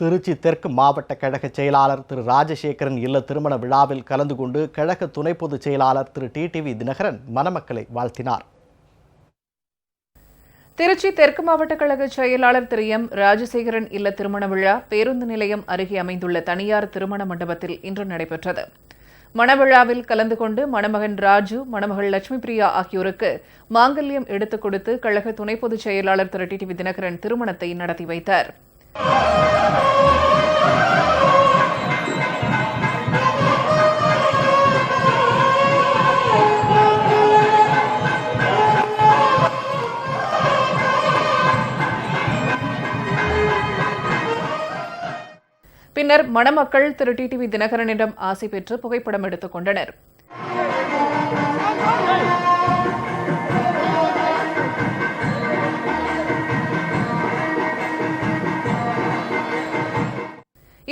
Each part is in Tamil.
திருச்சி தெற்கு மாவட்ட கழக செயலாளர் திரு ராஜசேகரன் இல்ல திருமண விழாவில் கலந்து கொண்டு கழக துணை பொதுச் செயலாளர் திரு டிடிவி தினகரன் மணமக்களை வாழ்த்தினார். திருச்சி தெற்கு மாவட்ட கழக செயலாளர் திரு எம் ராஜசேகரன் இல்ல திருமண விழா பேருந்து நிலையம் அருகே அமைந்துள்ள தனியார் திருமண மண்டபத்தில் இன்று நடைபெற்றது. மணவிழாவில் கலந்து கொண்டு மணமகன் ராஜு, மணமகள் லட்சுமி பிரியா ஆகியோருக்கு மாங்கல்யம் எடுத்துக் கொடுத்து கழக துணை பொதுச் செயலாளர் திரு டிடிவி தினகரன் திருமணத்தை நடத்தி வைத்தார். பின்னர் மணமக்கள் திரு டிடிவி தினகரனிடம் ஆசை பெற்று புகைப்படம் எடுத்துக் கொண்டனர்.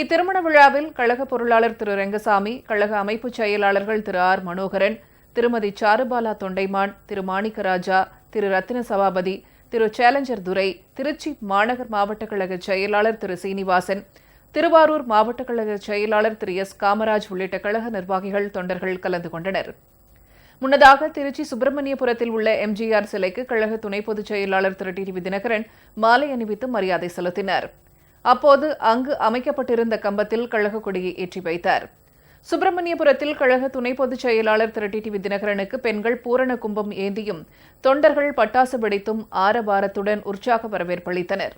இத்திருமண விழாவில் கழக பொருளாளர் திரு ரெங்கசாமி, கழக அமைப்பு செயலாளர்கள் திரு ஆர் மனோகரன், திருமதி சாருபாலா தொண்டைமான், திரு மாணிக்கராஜா, திரு ரத்தின சபாபதி, திரு சேலஞ்சர் துரை, திருச்சி மாநகர் மாவட்ட கழக செயலாளர் திரு சீனிவாசன், திருவாரூர் மாவட்ட கழக செயலாளர் திரு எஸ் காமராஜ் உள்ளிட்ட கழக நிர்வாகிகள், தொண்டர்கள் கலந்து கொண்டனர். முன்னதாக திருச்சி சுப்பிரமணியபுரத்தில் உள்ள எம்ஜிஆர் சிலைக்கு கழக துணை பொதுச் செயலாளர் திரு டிடிவி தினகரன் மாலை அணிவித்து மரியாதை செலுத்தினார். அப்போது அங்கு அமைக்கப்பட்டிருந்த கம்பத்தில் கழக கொடியை ஏற்றி வைத்தார். சுப்பிரமணியபுரத்தில் கழக துணை பொதுச் செயலாளர் திரு டிடிவி தினகரனுக்கு பெண்கள் பூரண கும்பம் ஏந்தியும் தொண்டர்கள் பட்டாசு வெடித்தும் ஆரவாரத்துடன் உற்சாக வரவேற்பளித்தனர்.